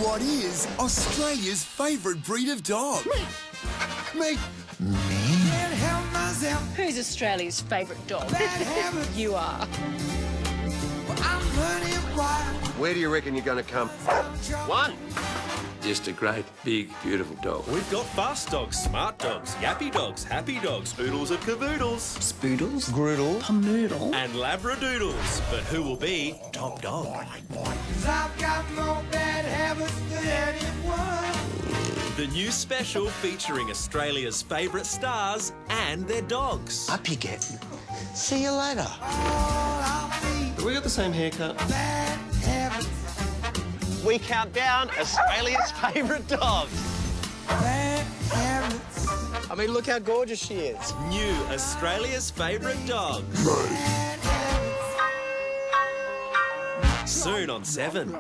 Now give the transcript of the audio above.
What is Australia's favourite breed of dog? Me. Who's Australia's favourite dog? You are. Where do you reckon you're going to come? One. Just a great, big, beautiful dog. We've got fast dogs, smart dogs, yappy dogs, happy dogs, oodles and cavoodles, Spoodles. Groodle. Pamoodle. and labradoodles. But who will be top dog? The new special featuring Australia's favourite stars and their dogs. Up you get. See you later. We got the same haircut. We count down Australia's favourite dogs. I mean, look how gorgeous she is. New Australia's favourite dogs. Soon on 7.